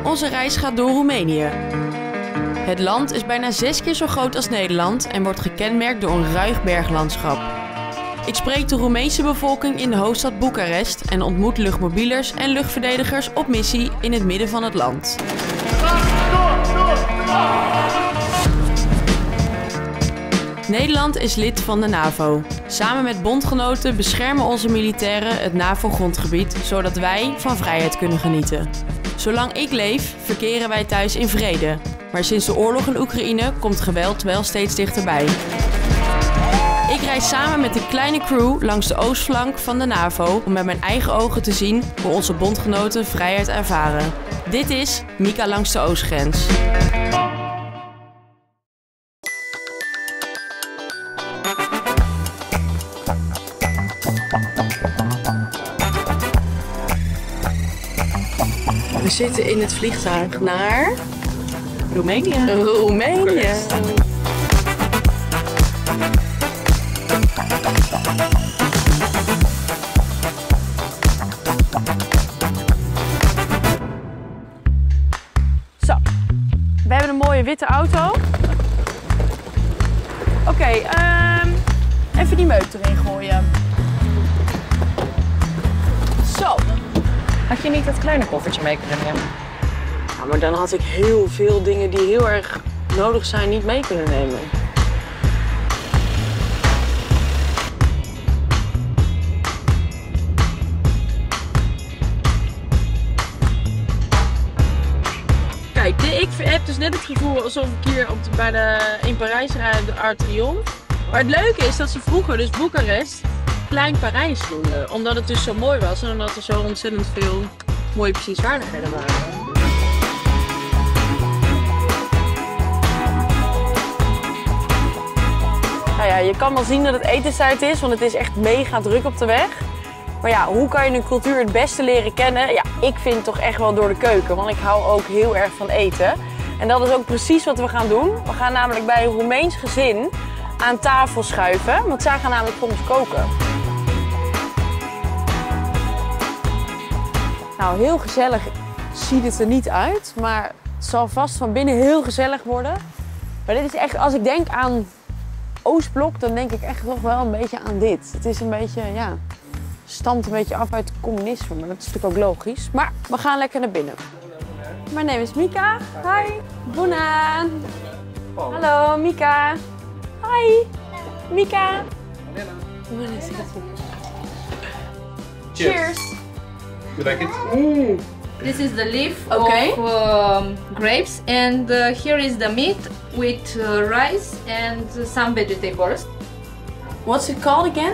Onze reis gaat door Roemenië. Het land is bijna 6 keer zo groot als Nederland en wordt gekenmerkt door een ruig berglandschap. Ik spreek de Roemeense bevolking in de hoofdstad Boekarest en ontmoet luchtmobielers en luchtverdedigers op missie in het midden van het land. Nederland is lid van de NAVO. Samen met bondgenoten beschermen onze militairen het NAVO-grondgebied, zodat wij van vrijheid kunnen genieten. Zolang ik leef, verkeren wij thuis in vrede. Maar sinds de oorlog in Oekraïne komt geweld wel steeds dichterbij. Ik reis samen met een kleine crew langs de oostflank van de NAVO om met mijn eigen ogen te zien hoe onze bondgenoten vrijheid ervaren. Dit is Mika langs de oostgrens. We zitten in het vliegtuig naar Roemenië. Roemenië. Zo, we hebben een mooie witte auto. Oké, even die meuk erin gooien. Zo. Had je niet dat kleine koffertje mee kunnen nemen? Ja, maar dan had ik heel veel dingen die heel erg nodig zijn niet mee kunnen nemen. Kijk, ik heb dus net het gevoel alsof ik hier in Parijs rijd op de Arc de Triomphe. Maar het leuke is dat ze vroeger, dus Boekarest, Klein Parijs noemden. Omdat het dus zo mooi was en omdat er zo ontzettend veel mooie bezienswaardigheden waren. Nou ja, je kan wel zien dat het etenstijd is, want het is echt mega druk op de weg. Maar ja, hoe kan je een cultuur het beste leren kennen? Ja, ik vind toch echt wel door de keuken, want ik hou ook heel erg van eten. En dat is ook precies wat we gaan doen. We gaan namelijk bij een Roemeens gezin aan tafel schuiven, want zij gaan namelijk voor ons koken. Nou, heel gezellig ziet het er niet uit, maar het zal vast van binnen heel gezellig worden. Maar dit is echt, als ik denk aan Oostblok, dan denk ik echt nog wel een beetje aan dit. Het is een beetje, ja, stamt een beetje af uit het communisme, maar dat is natuurlijk ook logisch. Maar we gaan lekker naar binnen. Mijn naam is Mika. Hi. Bună. Hallo, Mika. Hi. Mika. Cheers. You like it? This is the leaf Okay. of grapes, and here is the meat with rice and some vegetables. What's it called again?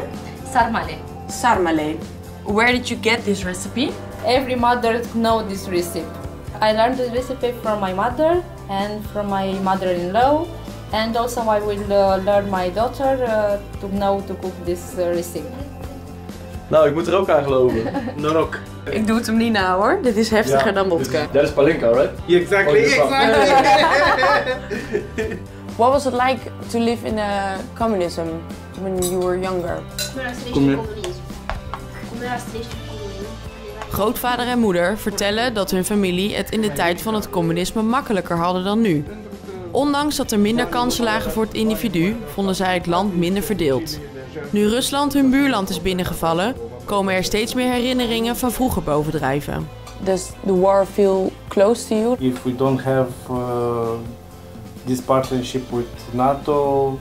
Sarmale. Sarmale. Where did you get this recipe? Every mother knows this recipe. I learned the recipe from my mother and from my mother-in-law, and also I will learn my daughter to know to cook this recipe. Nou, ik moet er ook aan geloven. Norok. Ik doe het hem niet na hoor. Dit is heftiger dan vodka. Dat is palinka, right? Exactly. What was it like to live in communism when you were younger? Grootvader en moeder vertellen dat hun familie het in de tijd van het communisme makkelijker hadden dan nu. Ondanks dat er minder kansen lagen voor het individu, vonden zij het land minder verdeeld. Nu Rusland hun buurland is binnengevallen, komen er steeds meer herinneringen van vroeger bovendrijven. Does the war feel close to you? If we don't have this partnership with NATO,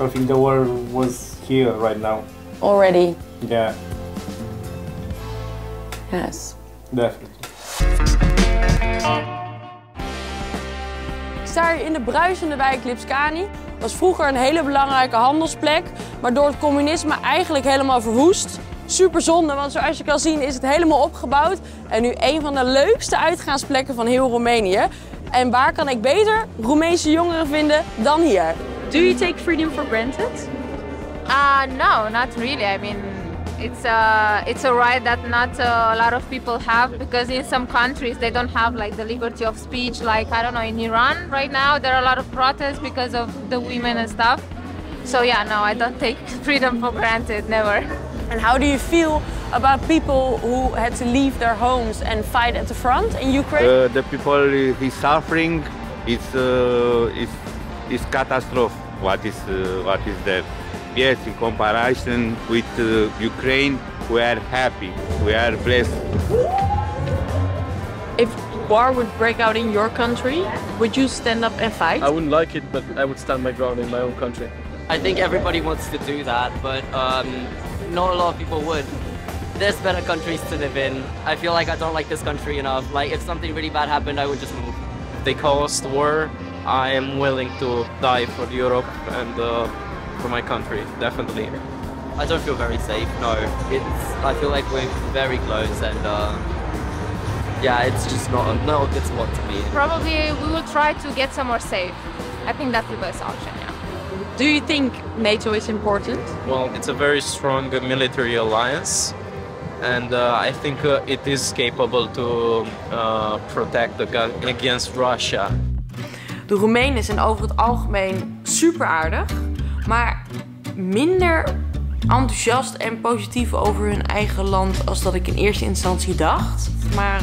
I think the war was here right now. Already. Yeah, Yes. definitely. Ik sta hier in de bruisende wijk Lipscani. Was vroeger een hele belangrijke handelsplek, maar door het communisme eigenlijk helemaal verwoest. Super zonde, want zoals je kan zien is het helemaal opgebouwd. En nu een van de leukste uitgaansplekken van heel Roemenië. En waar kan ik beter Roemeense jongeren vinden dan hier? Do you take freedom for granted? No, not really. I mean, it's a right that not a lot of people have, because in some countries they don't have like the liberty of speech. Like, I don't know, in Iran right now there are a lot of protests because of the women and stuff. So yeah, no, I don't take freedom for granted, never. And how do you feel about people who had to leave their homes and fight at the front in Ukraine? The people is suffering. It's catastrophe. What is there? Yes, in comparison with Ukraine, we are happy. We are blessed. If war would break out in your country, would you stand up and fight? I wouldn't like it, but I would stand my ground in my own country. I think everybody wants to do that, but not a lot of people would. There's better countries to live in. I feel like I don't like this country enough. Like, if something really bad happened, I would just move. If they cause war, I am willing to die for Europe and for my country, definitely. I don't feel very safe, no. I feel like we're very close and yeah, it's just not a good spot to be in. Probably we will try to get somewhere safe. I think that's the best option, yeah. Do you think NATO is important? Well, it's a very strong military alliance, and I think it is capable to protect against Russia. De Roemenen zijn over het algemeen super aardig, maar minder enthousiast en positief over hun eigen land als dat ik in eerste instantie dacht. Maar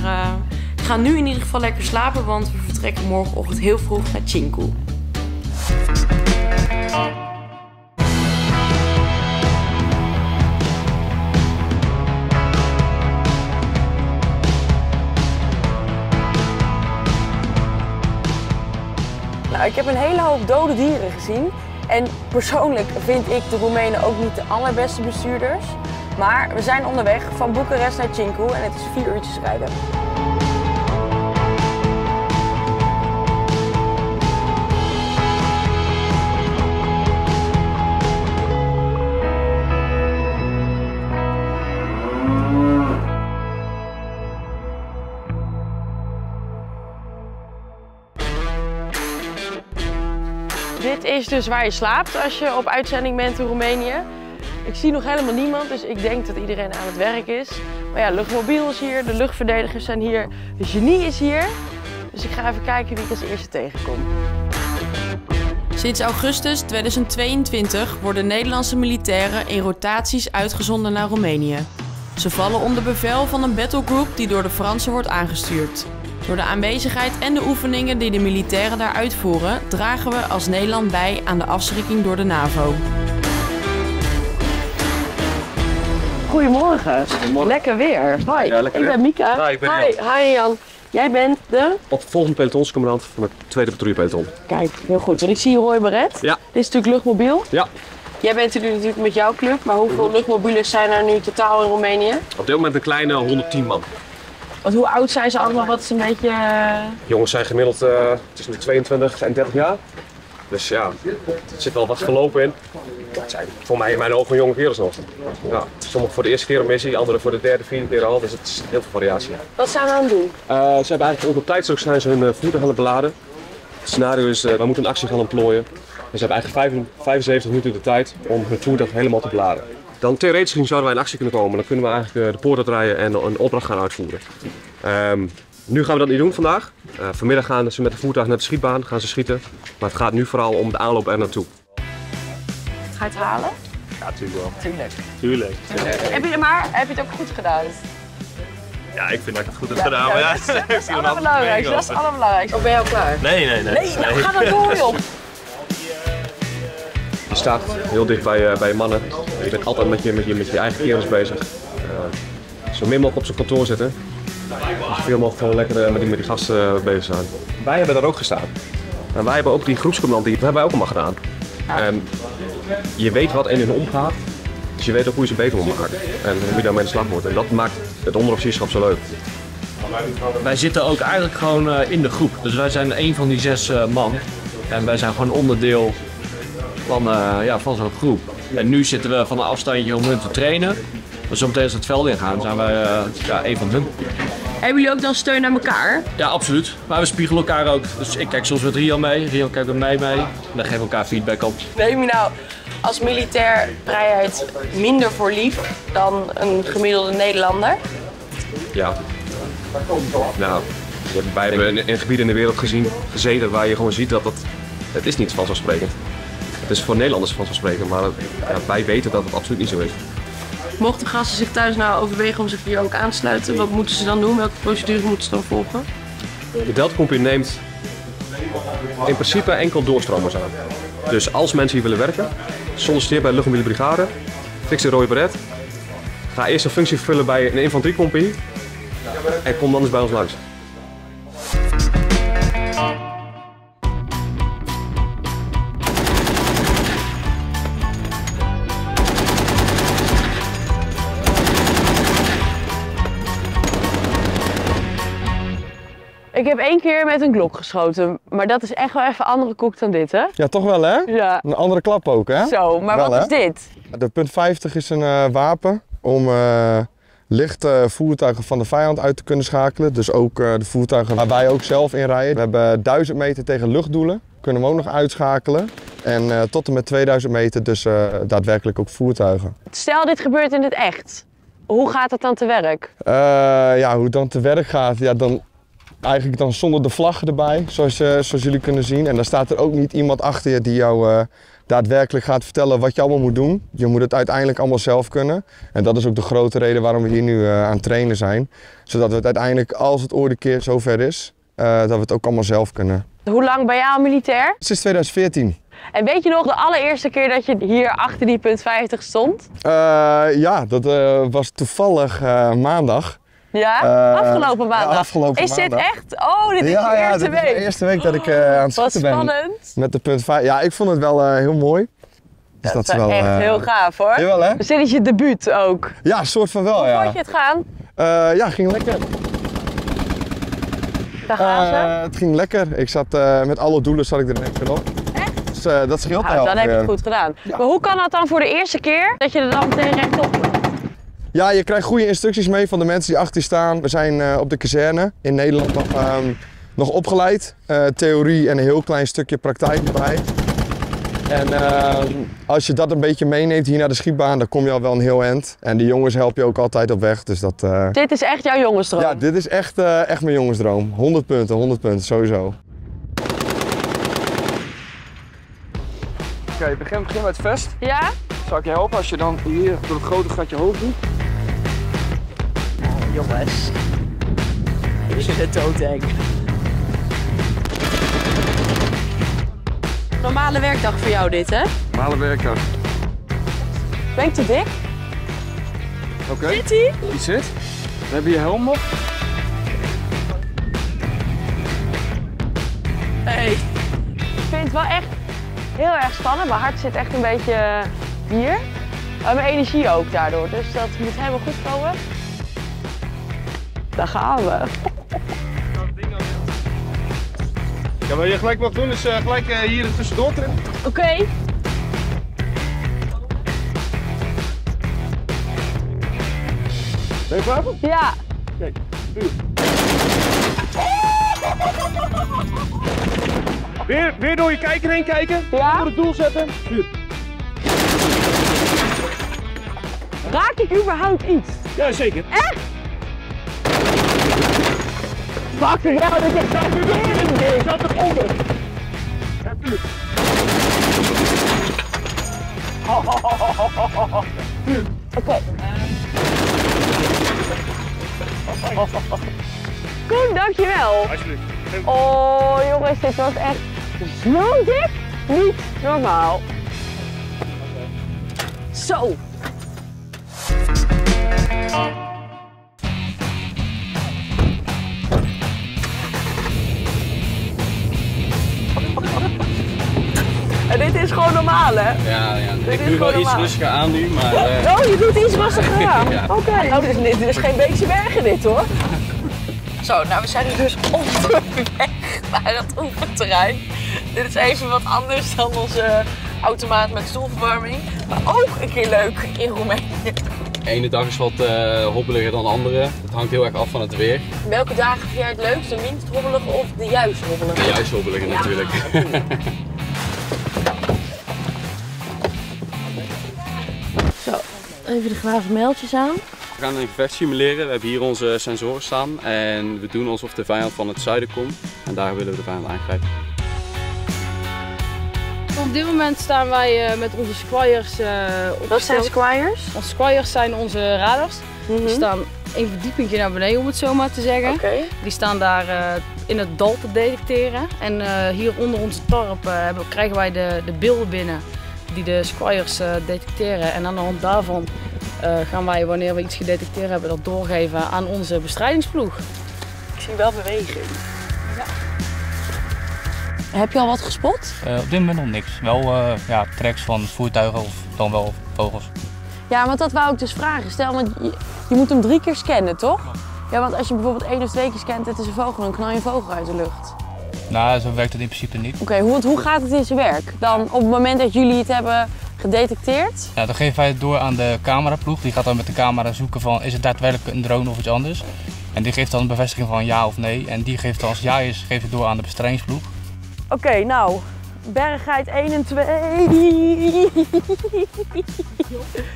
we gaan nu in ieder geval lekker slapen, want we vertrekken morgenochtend heel vroeg naar Cincu. Nou, ik heb een hele hoop dode dieren gezien. En persoonlijk vind ik de Roemenen ook niet de allerbeste bestuurders. Maar we zijn onderweg van Boekarest naar Cincu en het is 4 uurtjes rijden. Dit is dus waar je slaapt als je op uitzending bent in Roemenië. Ik zie nog helemaal niemand, dus ik denk dat iedereen aan het werk is. Maar ja, luchtmobiel is hier, de luchtverdedigers zijn hier, de genie is hier. Dus ik ga even kijken wie ik als eerste tegenkom. Sinds augustus 2022 worden Nederlandse militairen in rotaties uitgezonden naar Roemenië. Ze vallen onder bevel van een battlegroup die door de Fransen wordt aangestuurd. Door de aanwezigheid en de oefeningen die de militairen daar uitvoeren, dragen we als Nederland bij aan de afschrikking door de NAVO. Goedemorgen. Goedemorgen. Lekker weer. Hoi, Ja, lekker ik ben Mika. Ja, ik ben Jan. Hi Jan. Jij bent de? Opvolgende pelotonscommandant van het tweede patrouillepeloton. Kijk, heel goed. Want ik zie Roy Beret. Ja. Dit is natuurlijk luchtmobiel. Ja. Jij bent er nu natuurlijk met jouw club, maar hoeveel luchtmobielen zijn er nu totaal in Roemenië? Op dit moment een kleine 110 man. Want hoe oud zijn ze allemaal? Wat is een beetje... Jongens zijn gemiddeld tussen de 22 en 30 jaar. Dus ja, er zit wel wat verlopen in. Het zijn voor mij in mijn ogen jonge kerels nog. Ja, sommigen voor de eerste keer een missie, anderen voor de derde, vierde keer al. Dus het is heel veel variatie. Wat zijn we aan het doen? Ze hebben eigenlijk ook op tijdstuk zijn ze hun voertuig aan het beladen. Het scenario is, we moeten een actie gaan ontplooien. Dus ze hebben eigenlijk 75 minuten de tijd om hun voertuig helemaal te beladen. Dan theoretisch gezien zouden wij in actie kunnen komen. Dan kunnen we eigenlijk de poort uitrijden en een opdracht gaan uitvoeren. Nu gaan we dat niet doen vandaag. Vanmiddag gaan ze met de voertuig naar de schietbaan, gaan ze schieten. Maar het gaat nu vooral om de aanloop er naartoe. Ga je het halen? Ja, natuurlijk wel. Tuurlijk. Heb je het ook goed gedaan? Ja, ik vind dat ik het goed heb gedaan. Maar ja, dat is het allerbelangrijkste. Dat is het allerbelangrijkste. Of ben je al klaar? Nee. Nee, nou ga dan door joh. Je staat heel dicht bij je mannen. Je bent altijd met je eigen kerels bezig. Zo min mogelijk op zijn kantoor zitten. Zoveel mogelijk gewoon lekker met die gasten bezig zijn. Wij hebben daar ook gestaan. En wij hebben ook die groepscommandant, dat hebben wij ook allemaal gedaan. En je weet wat in hun omgaat, dus je weet ook hoe je ze beter moet maken. En hoe je daarmee aan de slag moet. En dat maakt het onderofficierschap zo leuk. Wij zitten ook eigenlijk gewoon in de groep. Dus wij zijn een van die 6 man. En wij zijn gewoon onderdeel van zo'n groep. En nu zitten we van een afstandje om hun te trainen. Maar zometeen als we het veld ingaan, zijn wij een van hun. Hebben jullie ook dan steun aan elkaar? Ja, absoluut. Maar we spiegelen elkaar ook. Dus ik kijk soms met Rian mee, Rian kijkt met mij mee. En dan geven we elkaar feedback op. Neem je nou als militair vrijheid minder voor lief dan een gemiddelde Nederlander? Ja. Nou, wij hebben in gebieden in de wereld gezeten waar je gewoon ziet dat het is niet vanzelfsprekend. Het is voor Nederlanders vanzelfsprekend, maar wij weten dat het absoluut niet zo is. Mochten gasten zich thuis nou overwegen om zich hier ook aan te sluiten, wat moeten ze dan doen? Welke procedure moeten ze dan volgen? De Delta Company neemt in principe enkel doorstromers aan. Dus als mensen hier willen werken, solliciteer bij de Luchtmobiele Brigade, fix de rode beret. Ga eerst een functie vervullen bij een infanteriecompagnie en kom dan eens bij ons langs. Ik heb 1 keer met een Glock geschoten, maar dat is echt wel even andere koek dan dit, hè? Ja, toch wel hè? Ja. Een andere klap ook hè? Zo, maar wel, wat is dit? De .50 is een wapen om lichte voertuigen van de vijand uit te kunnen schakelen. Dus ook de voertuigen waar wij ook zelf in rijden. We hebben 1000 meter tegen luchtdoelen, kunnen we ook nog uitschakelen. En tot en met 2000 meter dus daadwerkelijk ook voertuigen. Stel dit gebeurt in het echt, hoe gaat het dan te werk? Ja, hoe het dan te werk gaat, ja, eigenlijk dan zonder de vlag erbij, zoals jullie kunnen zien. En dan staat er ook niet iemand achter je die jou daadwerkelijk gaat vertellen wat je allemaal moet doen. Je moet het uiteindelijk allemaal zelf kunnen. En dat is ook de grote reden waarom we hier nu aan het trainen zijn. Zodat we het uiteindelijk, als het ooit een keer zover is, dat we het ook allemaal zelf kunnen. Hoe lang ben jij al militair? Sinds 2014. En weet je nog de allereerste keer dat je hier achter die .50 stond? Ja, dat was toevallig maandag. Ja? Afgelopen maandag? Ja, afgelopen is maandag. Dit echt? Oh, dit is de eerste week? Dit is de eerste week dat ik aan het schieten ben. Wat spannend. Met de .5. Ja, ik vond het wel heel mooi. Dus dat is wel echt heel gaaf hoor. Jawel, hè? Dus dit is je debuut ook? Ja, soort van wel. Hoe vond je het gaan? Ja, ging lekker. Daar gaan ze? Het ging lekker. Ik zat met alle doelen zat ik er net op. Echt? Dus dat scheelt Nou, dan heb je het goed gedaan. Ja. Maar hoe kan dat dan voor de eerste keer dat je er dan meteen rechtop? Ja, je krijgt goede instructies mee van de mensen die achter je staan. We zijn op de kazerne in Nederland nog opgeleid. Theorie en een heel klein stukje praktijk erbij. En als je dat een beetje meeneemt hier naar de schietbaan, dan kom je al wel een heel eind. En die jongens helpen je ook altijd op weg. Dus dat, Dit is echt jouw jongensdroom? Ja, dit is echt mijn jongensdroom. 100 punten, sowieso. Oké, begin met het vest. Ja? Zal ik je helpen als je dan hier door het grote gatje hoog doet? Oh, jongens. Ik vind het doodeng. Normale werkdag voor jou dit, hè? Normale werkdag. Ben ik te dik? Oké. Zit hij? Die zit. Dan heb je je helm op. Hey. Ik vind het wel echt heel erg spannend. Mijn hart zit echt een beetje hier. Maar mijn energie ook daardoor. Dus dat moet helemaal goed komen. Daar gaan we. Ja, wat je gelijk mag doen is gelijk hier er tussendoor trekken. Oké. Ben je klaar voor? Ja. Kijk, vuur. Weer door je kijker heen kijken. Ja. Voor het doel zetten. Vuur. Raak ik überhaupt iets? Ja, zeker. Echt? Fucking hell, dit is echt een ding. Zat eronder. Ja, vuur. Oké. Koen, dankjewel. Alsjeblieft. Oh jongens, dit was echt zo dik. Niet normaal. Zo. En dit is gewoon normaal, hè? Ja. Ik doe wel iets rustiger aan nu, maar... Oh, je doet iets rustiger aan? Ja. Oké. Oh, dit is geen Beekse Bergen dit, hoor. Zo, nou we zijn nu dus onderweg naar het oefenterrein. Dit is even wat anders dan onze automaat met stoelverwarming. Maar ook een keer leuk in Roemenië. De ene dag is wat hobbeliger dan de andere. Het hangt heel erg af van het weer. Welke dagen vind jij het leukst? De minst hobbelige of de juist hobbelige? De juist hobbeliger natuurlijk. Zo, even de glazen mijltjes aan. We gaan een gevecht simuleren. We hebben hier onze sensoren staan en we doen alsof de vijand van het zuiden komt. En daar willen we de vijand aangrijpen. Op dit moment staan wij met onze squires opgesteld. Wat zijn squires? Onze squires zijn onze radars. Die staan een verdiepingje naar beneden, om het zo maar te zeggen. Die staan daar in het dal te detecteren. En hier onder onze tarp krijgen wij de beelden binnen die de squires detecteren. En aan de hand daarvan gaan wij, wanneer we iets gedetecteerd hebben, dat doorgeven aan onze bestrijdingsploeg. Ik zie wel beweging. Ja. Heb je al wat gespot? Op dit moment nog niks. Wel tracks van voertuigen of dan wel vogels. Ja, want dat wou ik dus vragen. Stel, want je moet hem 3 keer scannen, toch? Ja, want als je bijvoorbeeld 1 of 2 keer scant, het is een vogel, dan knal je een vogel uit de lucht. Nou, zo werkt het in principe niet. Oké, hoe gaat het in zijn werk? Dan op het moment dat jullie het hebben gedetecteerd? Ja, dan geven wij het door aan de cameraploeg. Die gaat dan met de camera zoeken van, is het daadwerkelijk een drone of iets anders? En die geeft dan een bevestiging van ja of nee. En die geeft dan, als het ja is, geeft het door aan de bestrijdingsploeg. Oké, nou, berggeit 1 en 2.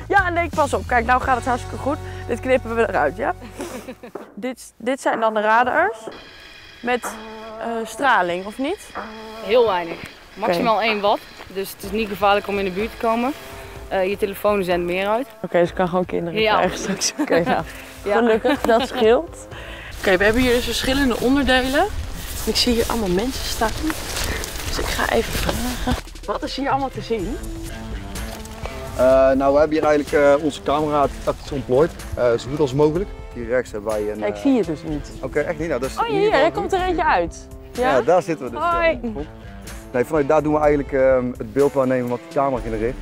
Ja, nee, pas op. Kijk, nou gaat het hartstikke goed. Dit knippen we eruit, ja? Dit zijn dan de radars met straling, of niet? Heel weinig. Maximaal 1 watt. Dus het is niet gevaarlijk om in de buurt te komen. Je telefoon zendt meer uit. Oké, dus ik kan gewoon kinderen krijgen straks. Oké, nou, Ja. gelukkig, dat scheelt. Oké, we hebben hier dus verschillende onderdelen. Ik zie hier allemaal mensen staan. Dus ik ga even vragen. Wat is hier allemaal te zien? Nou, we hebben hier eigenlijk onze camera ontplooid, zo goed als mogelijk. Hier rechts hebben wij een... Ja, ik zie je dus niet. Oké, echt niet. Nou, dat is Oh, hier, er komt er eentje uit. Ja, ja daar zitten we dus. Hoi. Nee, vanuit daar doen we eigenlijk het beeld waarnemen wat de camera genereert.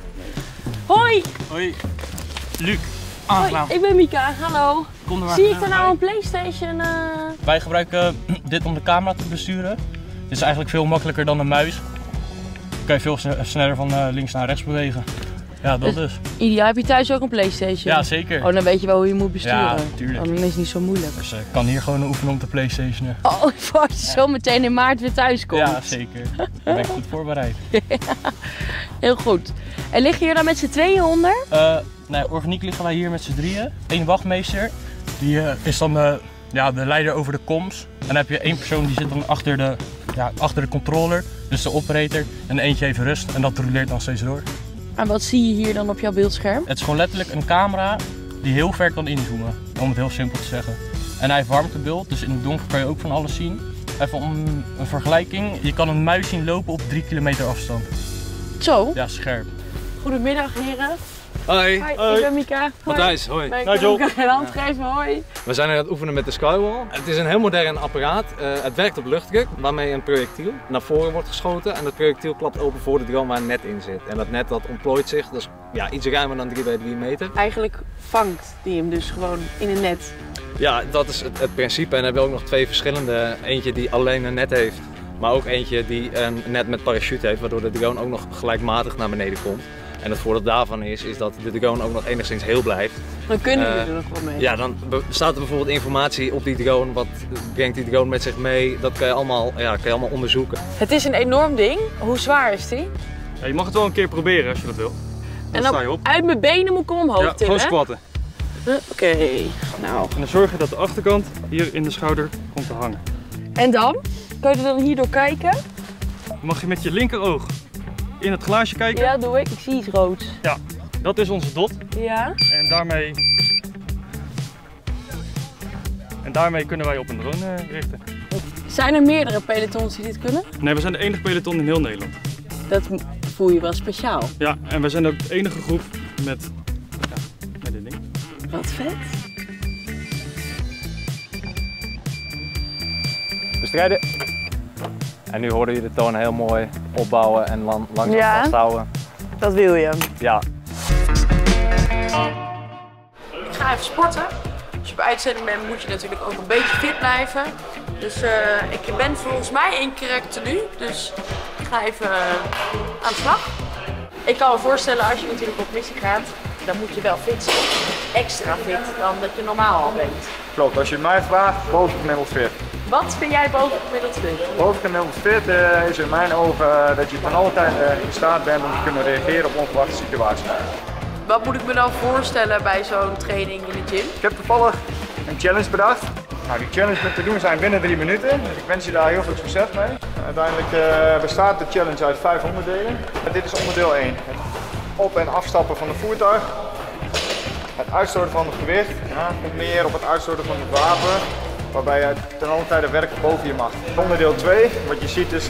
Hoi! Hoi, Luc. Hoi, ik ben Mika, hallo. Kom er maar. Zie ik er nou een PlayStation? Wij gebruiken dit om de camera te besturen. Het is eigenlijk veel makkelijker dan een muis. Dan kan je veel sneller van links naar rechts bewegen. Ja, dat dus. Ideaal, heb je thuis ook een PlayStation? Ja, zeker. Oh, dan weet je wel hoe je moet besturen. Ja, tuurlijk. Oh, dan is het niet zo moeilijk. Dus ik kan hier gewoon oefenen om te PlayStationen. Oh, als je zo meteen in maart weer thuis komt. Ja, zeker. Dan ben ik goed voorbereid. Heel goed. En liggen hier dan met z'n tweeën onder? Nee, organiek liggen wij hier met z'n drieën. 1 wachtmeester, die is dan de leider over de comms. En dan heb je 1 persoon die zit dan achter de controller, dus de operator. En eentje even rust en dat rouleert dan steeds door. En wat zie je hier dan op jouw beeldscherm? Het is gewoon letterlijk een camera die heel ver kan inzoomen, om het heel simpel te zeggen. En hij heeft warmtebeeld, dus in het donker kan je ook van alles zien. Even om een vergelijking, je kan een muis zien lopen op 3 kilometer afstand. Zo? Ja, scherp. Goedemiddag heren. Hoi. Hoi, ik ben Mika. Matthijs, hoi. Hoi, Joel. Een hand geven, hoi. We zijn aan het oefenen met de Skywall. Het is een heel modern apparaat. Het werkt op luchtdruk, waarmee een projectiel naar voren wordt geschoten. En dat projectiel klapt open voor de drone waar een net in zit. En dat net dat ontplooit zich, dat is iets ruimer dan 3 bij 3 meter. Eigenlijk vangt die hem dus gewoon in een net. Ja, dat is het principe. En we hebben ook nog 2 verschillende. Eentje die alleen een net heeft, maar ook eentje die een net met parachute heeft, waardoor de drone ook nog gelijkmatig naar beneden komt. En het voordeel daarvan is dat de drone ook nog enigszins heel blijft. Dan kunnen we er nog wel mee. Ja, dan staat er bijvoorbeeld informatie op die drone. Wat brengt die drone met zich mee? Dat kan je allemaal onderzoeken. Het is een enorm ding. Hoe zwaar is die? Ja, je mag het wel een keer proberen als je dat wil. En dan sta je op. Uit mijn benen moet ik hem omhoog tillen, gewoon squatten. Oké, nou. En dan zorg je dat de achterkant hier in de schouder komt te hangen. En dan? Kan je er dan hierdoor kijken? Mag je met je linkeroog in het glaasje kijken? Ja, doe ik. Ik zie iets roods. Ja, dat is onze dot. Ja. En daarmee kunnen wij op een drone richten. Zijn er meerdere pelotons die dit kunnen? Nee, we zijn de enige peloton in heel Nederland. Dat voel je wel speciaal. Ja, en wij zijn ook de enige groep met dit ding. Wat vet. Bestrijden. En nu hoorde je de toon heel mooi opbouwen en langzaam vasthouden. Dat wil je. Ja. Ik ga even sporten. Als je op uitzending bent moet je natuurlijk ook een beetje fit blijven. Dus ik ben volgens mij in correct tenue. Dus ik ga even aan de slag. Ik kan me voorstellen als je natuurlijk op missie gaat, dan moet je wel fit zijn. Extra fit dan dat je normaal al bent. Klopt, als je mij vraagt, boven gemiddeld fit. Wat vind jij boven gemiddeld fit? Boven gemiddeld fit is in mijn ogen dat je van altijd in staat bent om te kunnen reageren op onverwachte situaties. Wat moet ik me dan voorstellen bij zo'n training in de gym? Ik heb toevallig een challenge bedacht. Nou, die challenge moet te doen zijn binnen 3 minuten, dus ik wens je daar heel veel succes mee. Uiteindelijk bestaat de challenge uit 5 onderdelen. Dit is onderdeel 1. Het op- en afstappen van het voertuig. Het uitstoten van het gewicht. Ja, komt neer op het uitstoten van het wapen. Waarbij je ten alle tijde werk boven je mag. Onderdeel 2, wat je ziet is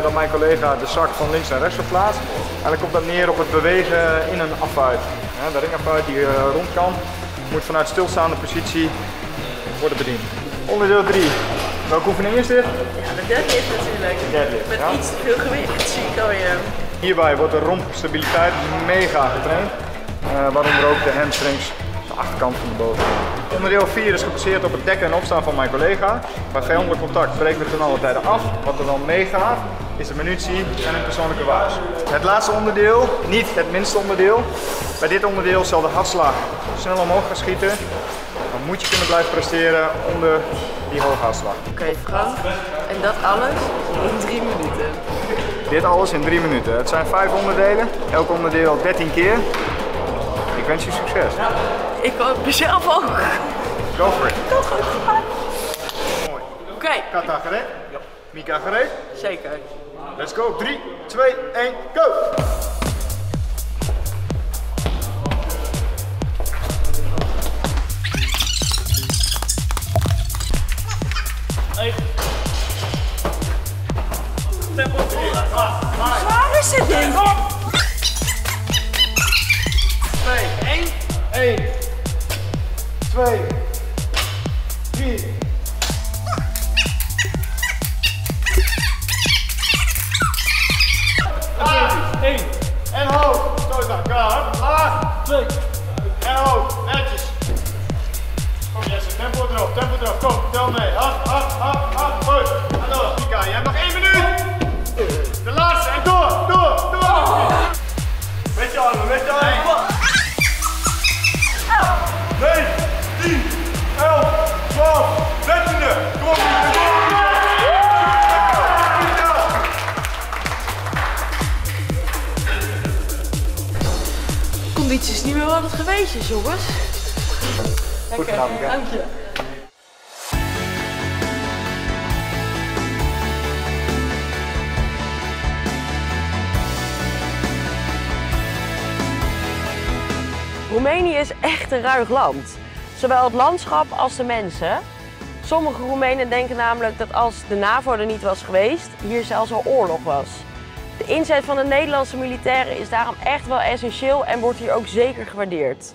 dat mijn collega de zak van links naar rechts verplaatst. Eigenlijk komt dat neer op het bewegen in een affuit. Ja, de ringaffuit die rond kan, moet vanuit stilstaande positie worden bediend. Onderdeel 3. Welke oefening is dit? Ja, de deadlift natuurlijk. Deadlift, met ja. iets te veel gewicht, zie ik alweer. Hierbij wordt de rompstabiliteit mega getraind. Waaronder ook de hamstrings, de achterkant van de bovenkant. Onderdeel 4 is gebaseerd op het dekken en opstaan van mijn collega. Bij vijandelijk contact breken we ten alle tijde af. Wat er dan meegaat is de munitie en een persoonlijke waas. Het laatste onderdeel, niet het minste onderdeel. Bij dit onderdeel zal de hartslag snel omhoog gaan schieten. Dan moet je kunnen blijven presteren onder die hoge hartslag. Oké, Frank. En dat alles in 3 minuten. Dit alles in 3 minuten. Het zijn 5 onderdelen, elk onderdeel 13 keer. Ik wens je succes. Ik hoop mezelf ook. Go for it. Toch goed gedaan. Mooi. Oké. Kata gereed? Ja. Mika gereed? Zeker. Let's go. 3, 2, 1, go! Waar is dit ding? 2, 1, 2, 3. Laag, 1 en hoog. Stoot aan, klaar. Laag, 2 en hoog. Netjes. Kom Jesse, tempo erop, kom, tel mee. Hard, hard, hard, hard, goed. En door, Mika, jij hebt nog 1 minuut. De laatste en door. Met je armen, met je armen. 9, 10, 11, 12, 13e. Kom op, Conditie is niet meer wat het geweest is, jongens. Goed gedaan, Mika. Dank je. Roemenië is echt een ruig land. Zowel het landschap als de mensen. Sommige Roemenen denken namelijk dat als de NAVO er niet was geweest, hier zelfs al oorlog was. De inzet van de Nederlandse militairen is daarom echt wel essentieel en wordt hier ook zeker gewaardeerd.